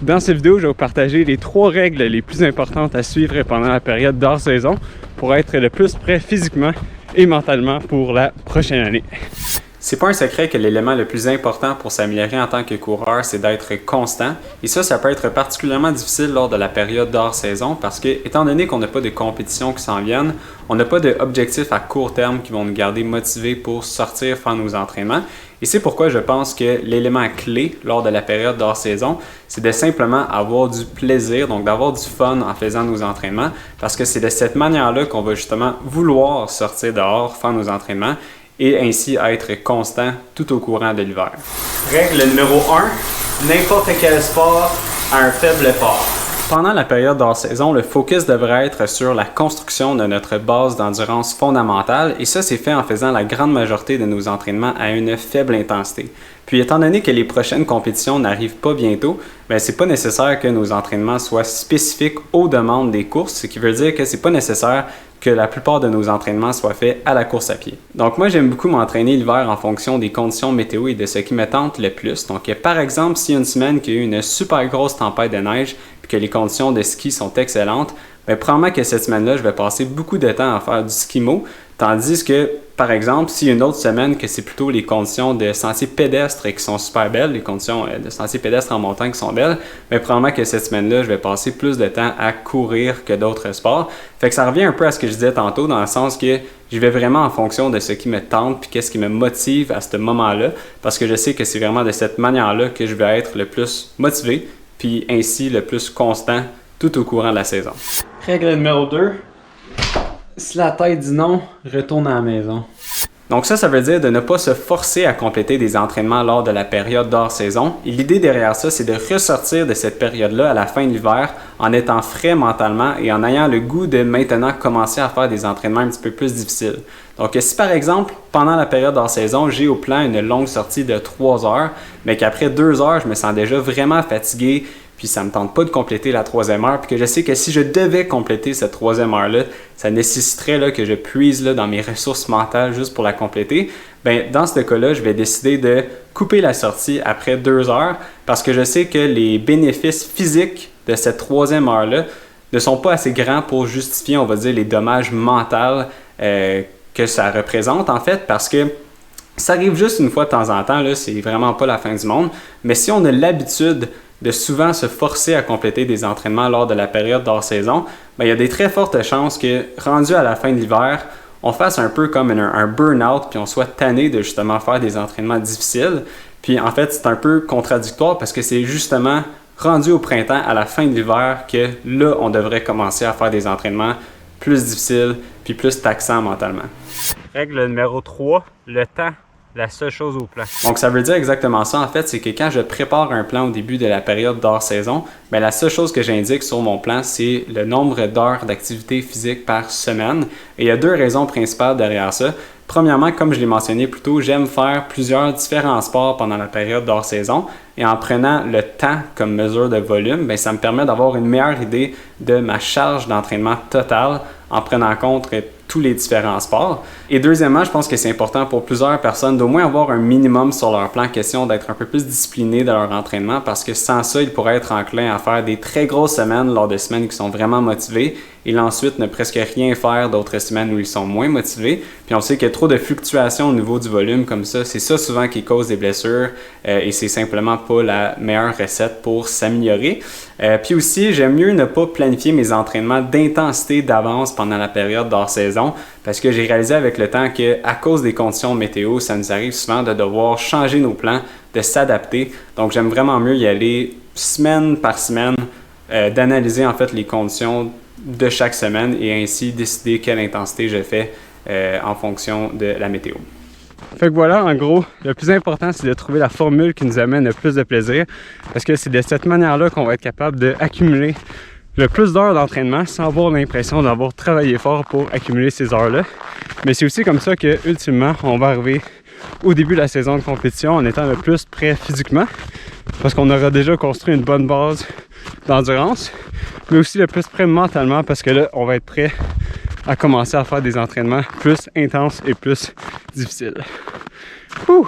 Dans cette vidéo, je vais vous partager les 3 règles les plus importantes à suivre pendant la période d'hors-saison pour être le plus prêt physiquement et mentalement pour la prochaine année. C'est pas un secret que l'élément le plus important pour s'améliorer en tant que coureur, c'est d'être constant. Et ça peut être particulièrement difficile lors de la période d'hors-saison parce que, étant donné qu'on n'a pas de compétitions qui s'en viennent, on n'a pas d'objectifs à court terme qui vont nous garder motivés pour sortir faire nos entraînements. Et c'est pourquoi je pense que l'élément clé lors de la période d'hors-saison, c'est de simplement avoir du plaisir, donc d'avoir du fun en faisant nos entraînements, parce que c'est de cette manière-là qu'on va justement vouloir sortir dehors, faire nos entraînements, et ainsi être constant tout au courant de l'hiver. Règle numéro 1, n'importe quel sport a un faible port. Pendant la période d'hors-saison, le focus devrait être sur la construction de notre base d'endurance fondamentale et ça c'est fait en faisant la grande majorité de nos entraînements à une faible intensité. Puis étant donné que les prochaines compétitions n'arrivent pas bientôt, c'est pas nécessaire que nos entraînements soient spécifiques aux demandes des courses, ce qui veut dire que c'est pas nécessaire que la plupart de nos entraînements soient faits à la course à pied. Donc moi, j'aime beaucoup m'entraîner l'hiver en fonction des conditions météo et de ce qui me tente le plus. Donc par exemple, s'il y a une semaine qu'il y a eu une super grosse tempête de neige et que les conditions de ski sont excellentes, probablement que cette semaine-là, je vais passer beaucoup de temps à faire du ski-mo, tandis que, par exemple, s'il y a une autre semaine que c'est plutôt les conditions de sentiers pédestres qui sont super belles, les conditions de sentiers pédestres en montagne qui sont belles, probablement que cette semaine-là, je vais passer plus de temps à courir que d'autres sports. Fait que ça revient un peu à ce que je disais tantôt, dans le sens que je vais vraiment en fonction de ce qui me tente puis qu'est-ce qui me motive à ce moment-là, parce que je sais que c'est vraiment de cette manière-là que je vais être le plus motivé, puis ainsi le plus constant tout au courant de la saison. Règle numéro 2. Si la tête dit non, retourne à la maison. Donc ça veut dire de ne pas se forcer à compléter des entraînements lors de la période d'hors-saison. Et l'idée derrière ça, c'est de ressortir de cette période-là à la fin de l'hiver en étant frais mentalement et en ayant le goût de maintenant commencer à faire des entraînements un petit peu plus difficiles. Donc si par exemple, pendant la période d'hors-saison, j'ai au plan une longue sortie de 3 heures, mais qu'après 2 heures, je me sens déjà vraiment fatigué, puis ça ne me tente pas de compléter la 3e heure, puis que je sais que si je devais compléter cette 3e heure-là, ça nécessiterait que je puise dans mes ressources mentales juste pour la compléter. Dans ce cas-là, je vais décider de couper la sortie après 2 heures parce que je sais que les bénéfices physiques de cette 3e heure-là ne sont pas assez grands pour justifier, on va dire, les dommages mentaux que ça représente en fait, parce que ça arrive juste une fois de temps en temps, là, c'est vraiment pas la fin du monde, mais si on a l'habitude de souvent se forcer à compléter des entraînements lors de la période d'hors-saison, il y a des très fortes chances que, rendu à la fin de l'hiver, on fasse un peu comme un burn-out, puis on soit tanné de justement faire des entraînements difficiles. Puis en fait, c'est un peu contradictoire parce que c'est justement rendu au printemps, à la fin de l'hiver, que là, on devrait commencer à faire des entraînements plus difficiles, puis plus taxants mentalement. Règle numéro 3, le temps. La seule chose au plan. Donc ça veut dire exactement ça en fait, c'est que quand je prépare un plan au début de la période d'hors-saison, la seule chose que j'indique sur mon plan, c'est le nombre d'heures d'activité physique par semaine. Et il y a 2 raisons principales derrière ça. Premièrement, comme je l'ai mentionné plus tôt, j'aime faire plusieurs différents sports pendant la période d'hors-saison et en prenant le temps comme mesure de volume, ça me permet d'avoir une meilleure idée de ma charge d'entraînement totale en prenant en compte tous les différents sports. Et deuxièmement, je pense que c'est important pour plusieurs personnes d'au moins avoir un minimum sur leur plan, question d'être un peu plus discipliné dans leur entraînement parce que sans ça, ils pourraient être enclins à faire des très grosses semaines lors de semaines qui sont vraiment motivées et ensuite ne presque rien faire d'autres semaines où ils sont moins motivés. Puis on sait qu'il y a trop de fluctuations au niveau du volume comme ça. C'est ça souvent qui cause des blessures et c'est simplement pas la meilleure recette pour s'améliorer. Puis aussi, j'aime mieux ne pas planifier mes entraînements d'intensité d'avance pendant la période d'hors-saison parce que j'ai réalisé avec le temps qu'à cause des conditions météo, ça nous arrive souvent de devoir changer nos plans, de s'adapter. Donc j'aime vraiment mieux y aller semaine par semaine, d'analyser en fait les conditions de chaque semaine et ainsi décider quelle intensité je fais en fonction de la météo. Fait que voilà, en gros, le plus important, c'est de trouver la formule qui nous amène le plus de plaisir parce que c'est de cette manière-là qu'on va être capable d'accumuler le plus d'heures d'entraînement sans avoir l'impression d'avoir travaillé fort pour accumuler ces heures-là. Mais c'est aussi comme ça que, ultimement, on va arriver au début de la saison de compétition en étant le plus prêt physiquement parce qu'on aura déjà construit une bonne base d'endurance, mais aussi le plus prêt mentalement parce que là, on va être prêt à commencer à faire des entraînements plus intenses et plus difficiles. Ouh.